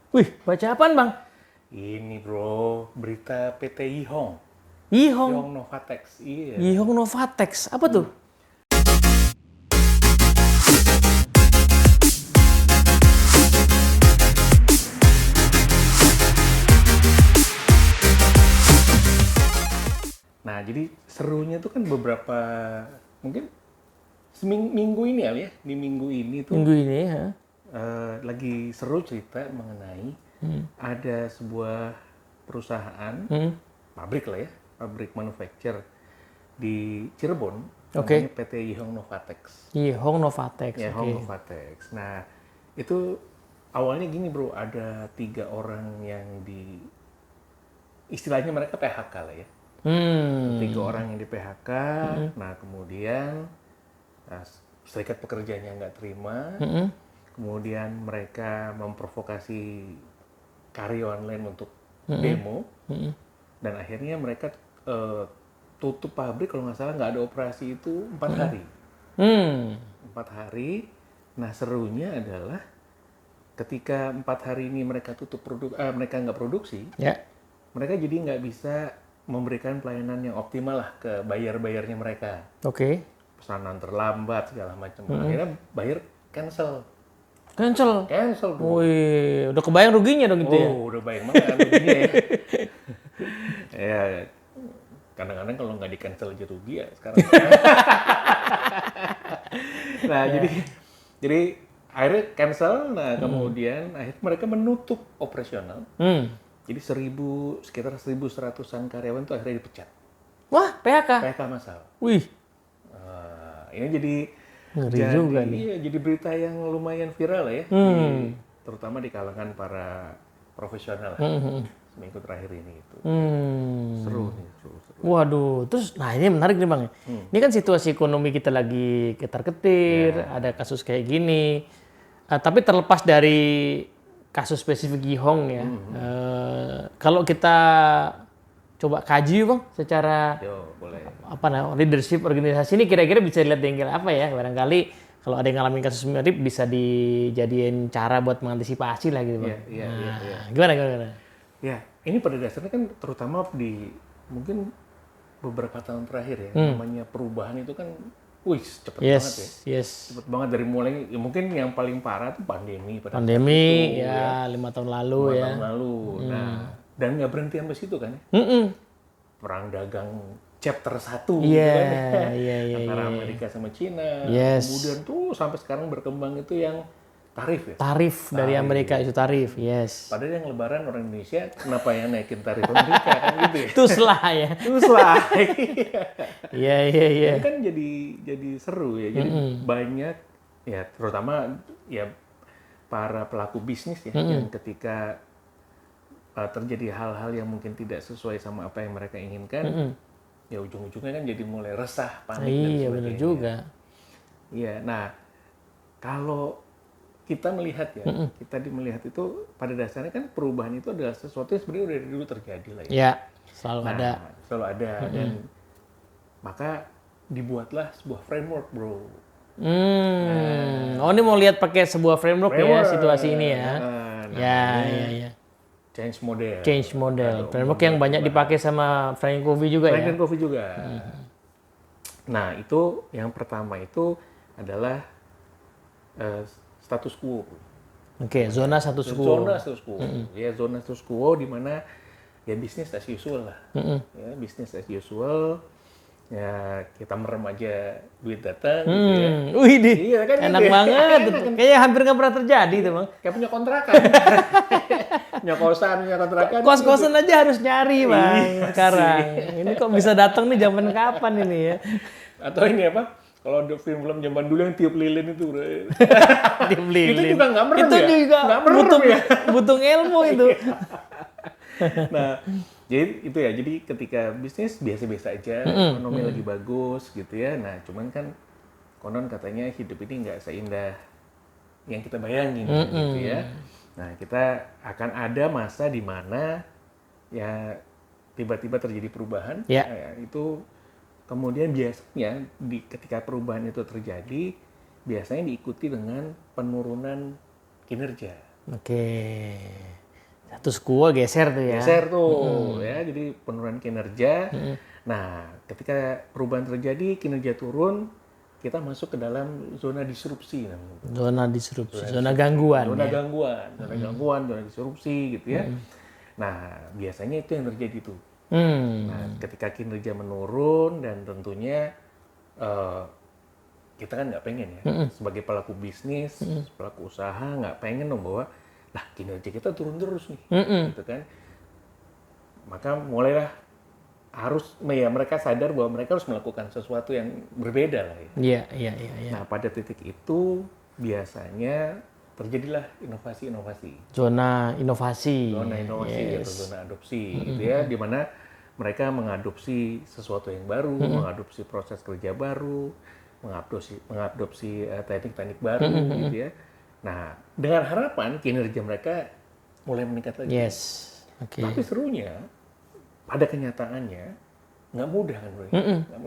Wih, baca apaan bang? Ini bro, berita PT Yihong. Yihong. Yihong Novatek. Iya. Yihong Novatek. Apa tuh? Nah, jadi serunya tuh kan beberapa, mungkin minggu ini ya, di minggu ini tuh Minggu ini ya. lagi seru cerita mengenai ada sebuah perusahaan, pabrik lah ya, pabrik manufacture di Cirebon, Oke. namanya PT Yihong Novatek. Yihong Novatek. Yihong Oke. Novatek. Nah, itu awalnya gini bro, ada 3 orang yang istilahnya mereka PHK lah ya. 3 orang yang di PHK, nah kemudian serikat pekerjanya nggak terima, kemudian mereka memprovokasi karyawan lain untuk demo, dan akhirnya mereka tutup pabrik, kalau nggak salah nggak ada operasi itu 4 hari. 4 hari, nah serunya adalah ketika 4 hari ini mereka mereka nggak produksi, Ya. mereka jadi nggak bisa memberikan pelayanan yang optimal lah ke buyer-buyernya mereka. Oke. Pesanan terlambat segala macam. Akhirnya buyer cancel. Cancel. Cancel bro. Wih, udah kebayang ruginya dong itu ya? Oh, udah bayang banget ruginya ya. Ya, kadang-kadang kalau nggak di cancel aja rugi ya sekarang. Nah, jadi akhirnya cancel. Nah, kemudian akhirnya mereka menutup operasional. Jadi sekitar 1.100-an karyawan itu akhirnya dipecat. Wah, PHK. PHK massal. Wih, Ini jadi ngeri juga nih. iya, jadi berita yang lumayan viral ya, terutama di kalangan para profesional lah, seminggu terakhir ini itu. Seru nih, seru. Waduh, terus nah ini menarik nih bang. Ini kan situasi ekonomi kita lagi ketar-ketir, ada kasus kayak gini. Tapi terlepas dari kasus spesifik Yihong ya, kalau kita coba kaji bang, secara Yo, boleh. leadership organisasi ini kira-kira bisa dilihat dari angle apa ya? Barangkali kalau ada yang ngalamin kasus mirip bisa dijadiin cara buat mengantisipasi lah gitu bang. Iya. Gimana? Ya, ini pada dasarnya kan terutama di mungkin beberapa tahun terakhir ya, namanya perubahan itu kan, cepet banget ya. Yes. Cepet banget dari mulai, ya mungkin yang paling parah tuh pandemi pada saat Pandemi itu, ya 5 tahun lalu 5 ya. tahun lalu. Nah, dan nggak berhenti sampai situ kan ya. Perang dagang chapter 1 gitu kan ya. Antara Amerika sama Cina. Yes. Kemudian tuh sampai sekarang berkembang itu yang tarif ya. Tarif dari Amerika itu tarif, yes. Padahal yang lebaran orang Indonesia, kenapa yang naikin tarif Amerika kan gitu ya. Tuslah ya. Terus lah. Iya. Ini kan jadi seru ya. Jadi banyak ya, terutama ya para pelaku bisnis ya, yang ketika terjadi hal-hal yang mungkin tidak sesuai sama apa yang mereka inginkan, ya ujung-ujungnya kan jadi mulai resah, panik dan Iya sebagainya. benar juga. Iya, nah kalau kita melihat ya, melihat itu pada dasarnya kan perubahan itu adalah sesuatu yang sebenarnya udah dari dulu terjadi lah ya. Ya, selalu ada. Selalu ada, dan maka dibuatlah sebuah framework bro. Oh ini mau lihat pakai sebuah framework ya situasi ini ya. Ya. Change model. Change model. Framework yang banyak dipakai sama Frank Covey juga ya. Franklin Covey juga. Nah itu yang pertama itu adalah status quo. Oke, zona status quo. Zona status quo. Ya, zona status quo di mana ya bisnis as usual lah. Ya, bisnis as usual. Ya, kita merem aja duit datang gitu ya. Wih, Iya kan enak gitu ya. banget. Kayaknya hampir nggak pernah terjadi tuh, Bang. Kayak punya kontrakan. punya kontrakan. Kos-kosan aja harus nyari, Bang, Iya sekarang. Ini kok bisa datang nih zaman kapan ini ya? Atau ini apa? Kalau ada film-film zaman dulu yang tiup lilin itu, bro. Tiup lilin. Itu juga nggak merem itu ya? juga Nggak merem butuh ilmu itu. Nah, jadi itu ya. Jadi ketika bisnis biasa-biasa aja, ekonomi lagi bagus gitu ya. Nah, cuman kan konon katanya hidup ini nggak seindah yang kita bayangin gitu ya. Nah, kita akan ada masa di mana ya tiba-tiba terjadi perubahan. Ya. Nah, itu kemudian biasanya ketika perubahan itu terjadi, biasanya diikuti dengan penurunan kinerja. Oke. Status quo geser tuh ya. Geser tuh ya, jadi penurunan kinerja. Nah, ketika perubahan terjadi, kinerja turun, kita masuk ke dalam zona disrupsi namanya. Zona disrupsi, zona gangguan Zona ya. gangguan, zona disrupsi gitu ya. Nah, biasanya itu yang terjadi tuh. Nah, ketika kinerja menurun dan tentunya kita kan nggak pengen ya, sebagai pelaku bisnis, pelaku usaha nggak pengen dong bahwa lah kinerja kita turun terus nih, gitu kan. Maka mulailah mereka sadar bahwa mereka harus melakukan sesuatu yang berbeda lah ya. Iya. Nah, pada titik itu biasanya terjadilah inovasi-inovasi. Zona inovasi. Zona inovasi atau zona adopsi gitu ya, di mana mereka mengadopsi sesuatu yang baru, mengadopsi proses kerja baru, mengadopsi teknik-teknik baru gitu ya. Nah, dengan harapan kinerja mereka mulai meningkat lagi. Yes. Oke. Tapi serunya pada kenyataannya nggak mudah kan, Bro.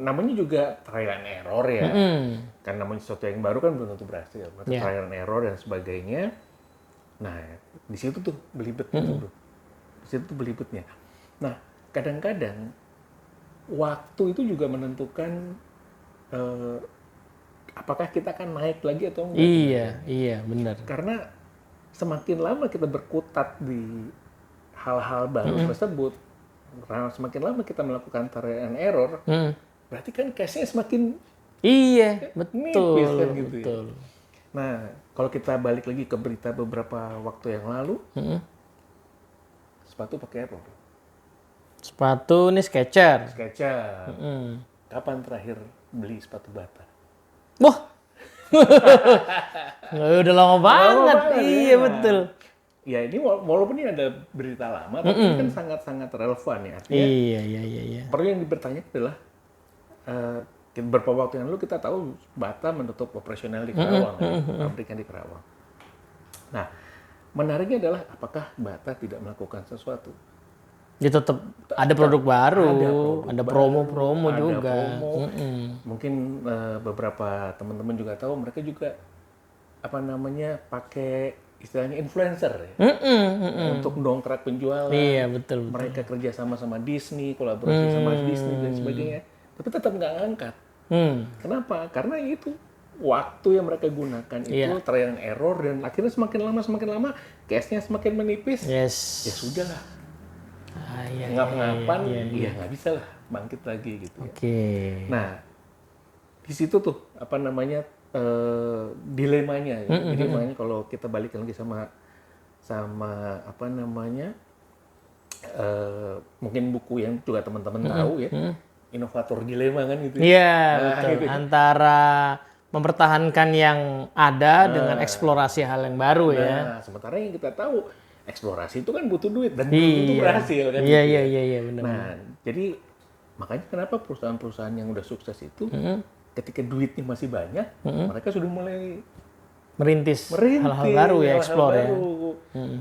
Namanya juga trial and error ya. Kan namanya sesuatu yang baru kan belum tentu berhasil. Maka trial and error dan sebagainya. Nah, di situ tuh belibetnya tuh, Bro. Di situ tuh belibetnya. Nah, kadang-kadang waktu itu juga menentukan apakah kita akan naik lagi atau enggak. Iya, benar. Karena semakin lama kita berkutat di hal-hal baru tersebut, semakin lama kita melakukan trial and error, berarti kan case-nya semakin betul. kan gitu betul. Ya. Nah, kalau kita balik lagi ke berita beberapa waktu yang lalu, sepatu pakai apa, Bro? Sepatu nih Skechers. Skechers. Kapan terakhir beli sepatu bata? Wah, udah lama banget. Iya ya. betul. Ya ini walaupun ini ada berita lama, tapi ini kan sangat-sangat relevan ya. Artinya, Iya. perlu yang dipertanyakan adalah beberapa waktu yang lalu kita tahu Bata menutup operasional di Karawang, pabriknya di Karawang. Nah, menariknya adalah apakah Bata tidak melakukan sesuatu? Dia tetap ada produk baru, ada promo-promo juga. Mungkin beberapa teman-teman juga tahu mereka juga pakai istilahnya influencer ya, untuk mendongkrak penjualan. Iya betul. Mereka kerja sama Disney, kolaborasi sama Disney dan sebagainya, tapi tetap nggak ngangkat. Kenapa? Karena itu waktu yang mereka gunakan itu trial and error dan akhirnya semakin lama case-nya semakin menipis. Yes. Ya sudah lah. Ngap-ngapan, nggak bisa lah bangkit lagi gitu. Oke. Nah, di situ tuh dilemanya. Dilemanya kalau kita balik lagi sama mungkin buku yang juga teman-teman tahu ya, inovator dilema kan gitu. Iya betul. Gitu. Antara mempertahankan yang ada dengan eksplorasi hal yang baru ya. Nah, sementara yang kita tahu eksplorasi itu kan butuh duit dan belum tentu berhasil kan. Iya benar. Nah, jadi makanya kenapa perusahaan-perusahaan yang udah sukses itu ketika duitnya masih banyak, mereka sudah mulai merintis hal-hal baru ya, explore ya.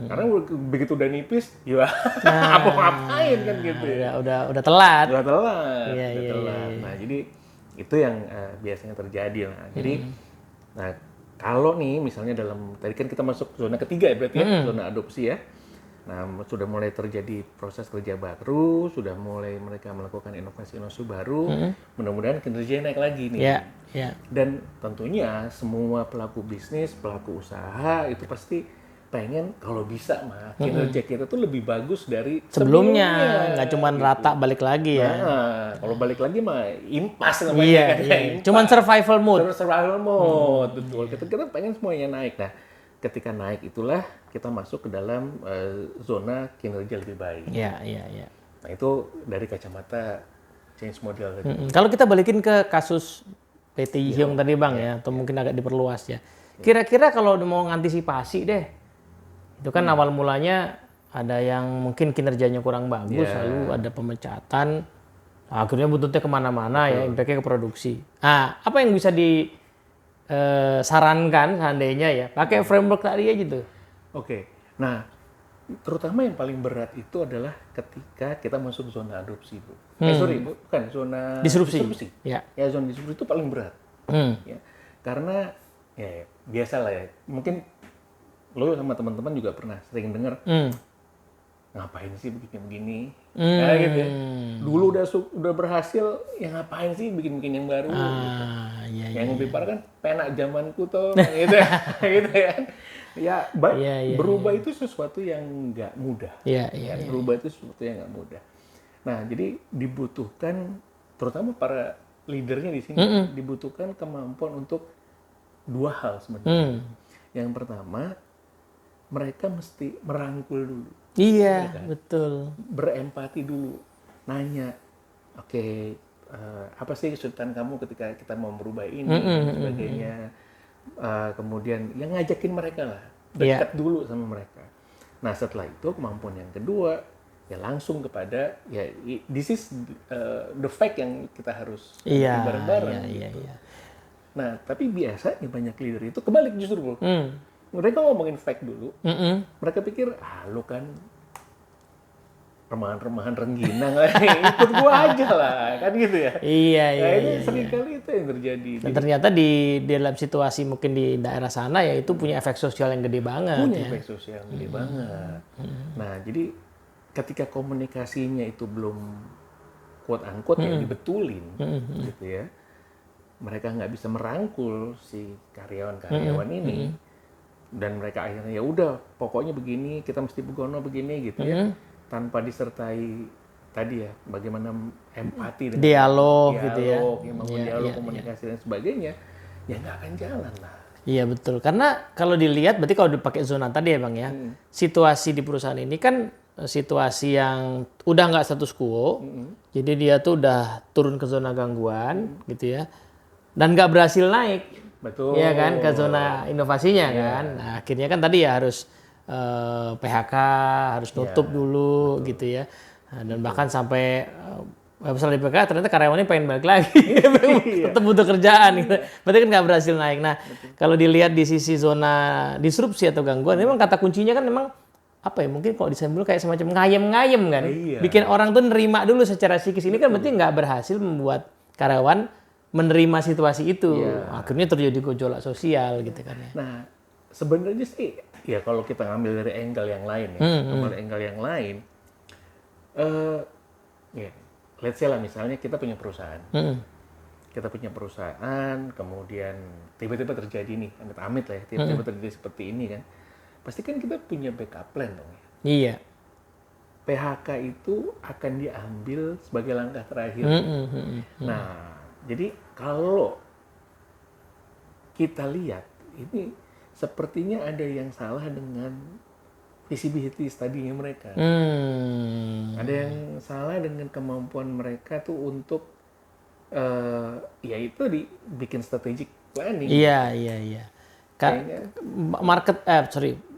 Karena begitu udah nipis, ya apa ngapain kan gitu ya. Udah telat. Udah telat. Iya. Nah, jadi itu yang biasanya terjadi. Nah, jadi kalau nih misalnya tadi kan kita masuk zona ketiga ya berarti ya, zona adopsi ya. Nah, sudah mulai terjadi proses kerja baru, sudah mulai mereka melakukan inovasi-inovasi baru, mudah-mudahan kinerjanya naik lagi nih. Iya. Dan tentunya semua pelaku bisnis, pelaku usaha itu pasti pengen kalau bisa kinerja kita tuh lebih bagus dari sebelumnya. Nggak cuma rata balik lagi ya. Nah, kalau balik lagi impas namanya. Iya. Cuman survival mode. Betul. Kita pengen semuanya naik. Nah, ketika naik itulah kita masuk ke dalam zona kinerja lebih baik. Iya. Nah, itu dari kacamata change model tadi. Kalau kita balikin ke kasus PT Hyung tadi Bang ya, atau mungkin agak diperluas ya. Kira-kira kalau mau ngantisipasi deh, itu kan awal mulanya ada yang mungkin kinerjanya kurang bagus, lalu ada pemecatan, akhirnya buntutnya kemana-mana ya, impact-nya ke produksi. Nah, apa yang bisa disarankan seandainya ya, pakai framework tadi aja gitu. Oke, nah terutama yang paling berat itu adalah ketika kita masuk zona adopsi, Bu. Bukan zona disrupsi. Ya, zona disrupsi itu paling berat. Ya, karena ya biasalah ya, mungkin lo sama teman-teman juga pernah sering dengar, Hmm. ngapain sih begini-begini, Hmm. kayak gitu ya. Dulu udah berhasil, ya ngapain sih bikin-bikin yang baru? Gitu. Iya, iya. Yang lebih parah kan penak zamanku tuh, gitu ya, gitu ya. Ya, Iya. berubah itu sesuatu yang nggak mudah. Iya. Ya, berubah itu sesuatu yang nggak mudah. Nah, jadi dibutuhkan, terutama para leadernya di sini, dibutuhkan kemampuan untuk dua hal sebenarnya. Yang pertama, mereka mesti merangkul dulu. Iya, betul. Berempati dulu, nanya, oke, apa sih kesulitan kamu ketika kita mau merubah ini, dan sebagainya. Kemudian yang ngajakin mereka lah, dekat dulu sama mereka. Nah, setelah itu kemampuan yang kedua, ya langsung kepada, ya this is the fact yang kita harus bareng-bareng. Iya. Nah, tapi biasanya banyak leader itu kebalik justru, bro. Mereka ngomongin fact dulu, mereka pikir, lu kan remahan-remahan rengginang lah, ikut gua aja lah, kan gitu ya. Iya. Nah, ini seringkali itu yang terjadi. Dan ternyata di dalam situasi mungkin di daerah sana ya itu punya efek sosial yang gede banget. Punya efek sosial yang gede banget. Nah, jadi ketika komunikasinya itu belum quote-unquote ya dibetulin, gitu ya, mereka nggak bisa merangkul si karyawan-karyawan ini, dan mereka akhirnya ya udah pokoknya begini, kita mesti begono begini gitu ya, tanpa disertai tadi ya bagaimana empati dan dialog gitu ya, dialog, komunikasi dan sebagainya, ya nggak akan jalan lah. Iya betul, karena kalau dilihat berarti kalau dipakai zona tadi ya Bang ya, situasi di perusahaan ini kan situasi yang udah nggak status quo, jadi dia tuh udah turun ke zona gangguan gitu ya, dan nggak berhasil naik. Betul. Iya kan, ke zona inovasinya kan. Nah, akhirnya kan tadi ya harus PHK, harus nutup dulu gitu ya. Nah, dan bahkan sampai misalnya di PHK ternyata karyawannya pengen balik lagi. Tetap butuh kerjaan gitu. Berarti kan nggak berhasil naik. Nah, kalau dilihat di sisi zona disrupsi atau gangguan, memang kata kuncinya kan memang apa ya, mungkin kalau disebut kayak semacam ngayem-ngayem kan. Bikin orang tuh nerima dulu secara psikis. Ini kan berarti nggak berhasil membuat karyawan menerima situasi itu, akhirnya terjadi gejolak sosial gitu kan ya. Nah, sebenarnya sih, ya kalau kita ngambil dari angle yang lain ya, ya, let's say lah misalnya kita punya perusahaan, kemudian tiba-tiba terjadi nih, amit-amit lah ya, tiba-tiba terjadi seperti ini kan, pasti kan kita punya backup plan dong ya. Iya. PHK itu akan diambil sebagai langkah terakhir. Nah, jadi kalau kita lihat ini sepertinya ada yang salah dengan visibility study-nya mereka. Ada yang salah dengan kemampuan mereka tuh untuk yaitu dibikin strategic planning. Iya.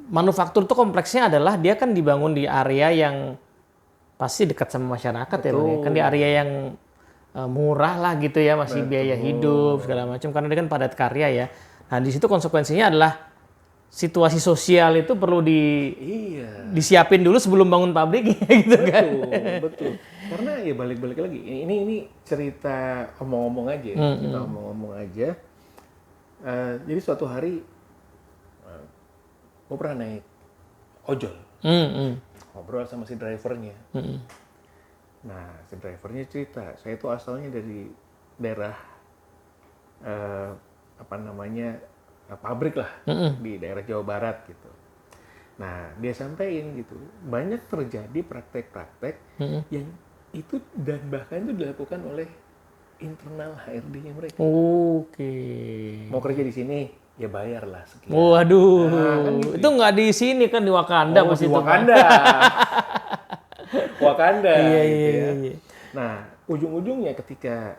Manufaktur tuh kompleksnya adalah dia kan dibangun di area yang pasti dekat sama masyarakat. Betul. Ya Bang. Kan di area yang murah lah gitu ya, masih biaya hidup segala macam karena dia kan padat karya ya. Nah di situ konsekuensinya adalah situasi sosial itu perlu disiapin dulu sebelum bangun pabrik gitu kan. Betul. Karena ya balik-balik lagi. Ini cerita omong-omong aja. Jadi suatu hari gue pernah naik ojol, ngobrol sama si drivernya. Nah, si drivernya cerita, saya itu asalnya dari daerah pabrik lah, di daerah Jawa Barat gitu. Nah, dia sampaikan gitu, banyak terjadi praktek-praktek yang itu dan bahkan itu dilakukan oleh internal HRD-nya mereka. Oke. Mau kerja di sini, ya bayarlah sekian. Waduh, kan gitu. Itu nggak di sini kan di Wakanda pasti di Wakanda. Wakanda gitu ya. Nah, ujung-ujungnya ketika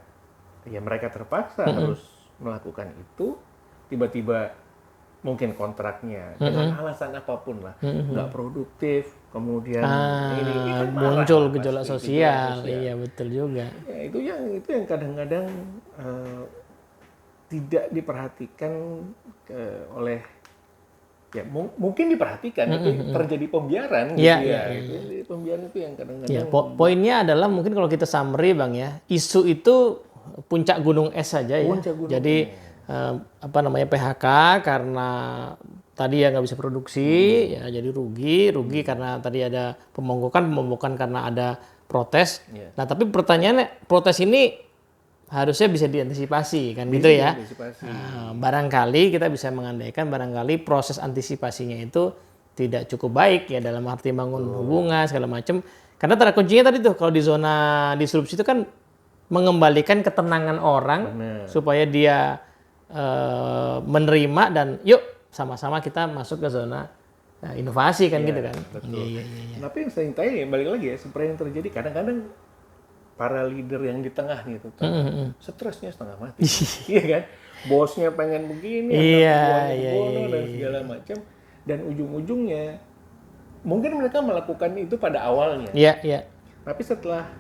ya mereka terpaksa harus melakukan itu, tiba-tiba mungkin kontraknya dengan alasan apapun lah nggak produktif, kemudian ini kan muncul gejolak sosial. Iya betul juga. Ya, itu yang kadang-kadang tidak diperhatikan oleh ya mungkin diperhatikan tapi terjadi pembiaran gitu ya. Itu pembiaran itu yang kadang-kadang. Ya, poinnya adalah mungkin kalau kita summary Bang ya, isu itu puncak gunung es saja ya. Jadi PHK karena tadi ya nggak bisa produksi, ya jadi rugi karena tadi ada pemogokan karena ada protes. Nah tapi pertanyaannya, protes ini harusnya bisa diantisipasi kan gitu ya. Nah, barangkali kita bisa mengandaikan barangkali proses antisipasinya itu tidak cukup baik ya dalam arti bangun hubungan segala macam. Karena tanda kuncinya tadi tuh kalau di zona disrupsi itu kan mengembalikan ketenangan orang supaya dia menerima dan yuk sama-sama kita masuk ke zona inovasi kan gitu kan. Betul. Tapi yang saya tanya balik lagi ya, seperti yang terjadi kadang-kadang para leader yang di tengah nih tuh, stresnya setengah mati, iya kan? Bosnya pengen begini, dan segala macam, dan ujung-ujungnya mungkin mereka melakukan itu pada awalnya. Tapi setelah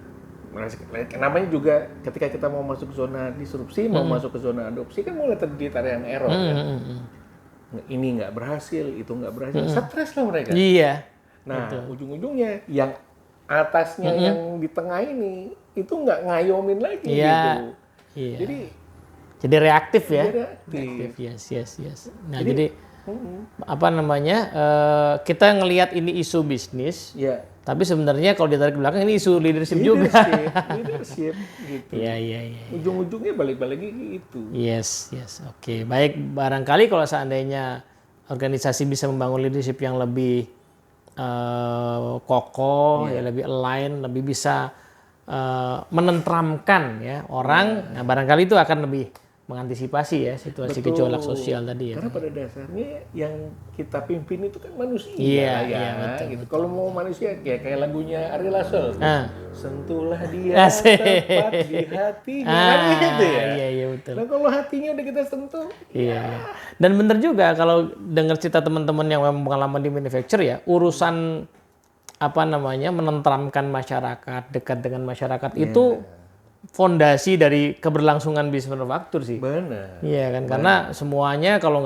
namanya juga ketika kita mau masuk zona disrupsi, mau masuk ke zona adopsi kan mulai terjadi tarian error kan. Ini nggak berhasil, itu nggak berhasil, stres lah mereka. Nah, ujung-ujungnya yang atasnya yang di tengah ini itu nggak ngayomin lagi gitu. Jadi reaktif ya. Reaktif. Yes. Nah, jadi apa namanya? Kita ngelihat ini isu bisnis. Tapi sebenarnya kalau ditarik ke belakang ini isu leadership juga. Leadership gitu. Iya. Ujung-ujungnya balik lagi gitu. Yes. Oke. Baik, barangkali kalau seandainya organisasi bisa membangun leadership yang lebih kokoh, ya lebih align, lebih bisa menenteramkan ya orang, nah barangkali itu akan lebih mengantisipasi ya situasi gejolak sosial tadi ya. Karena pada dasarnya yang kita pimpin itu kan manusia. Betul, gitu. Kalau mau manusia ya kayak lagunya Ari Lasso. Sentuhlah dia tepat di hatinya. Kan gitu ya. Iya betul. Nah kalau hatinya udah kita sentuh. Iya. Dan benar juga kalau dengar cerita teman-teman yang memang pengalaman di manufacture ya, urusan menenteramkan masyarakat, dekat dengan masyarakat itu fondasi dari keberlangsungan bisnis manufaktur sih. Benar. Iya kan, karena semuanya kalau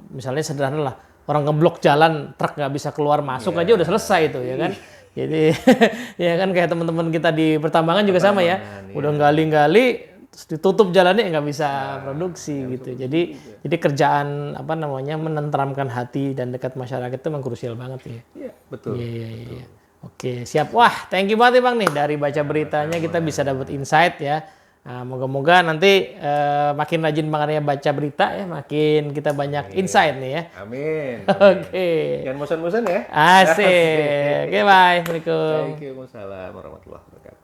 misalnya sederhana lah, orang ngeblok jalan, truk nggak bisa keluar masuk aja udah selesai itu ya kan. Jadi ya kan kayak teman-teman kita di pertambangan juga sama ya, udah gali-gali terus ditutup jalannya nggak bisa produksi gitu. Jadi kerjaan menenteramkan hati dan dekat masyarakat itu memang krusial banget ya. Iya betul. Iya. Oke, siap. Wah, thank you banget Bang nih, dari baca beritanya kita bisa dapat insight ya. Nah, moga-moga nanti makin rajin bangetnya baca berita ya, makin kita banyak insight nih ya. Amin. Oke. Jangan bosan-bosan ya. Asik. Oke, bye. Assalamualaikum. Waalaikumsalam warahmatullahi wabarakatuh.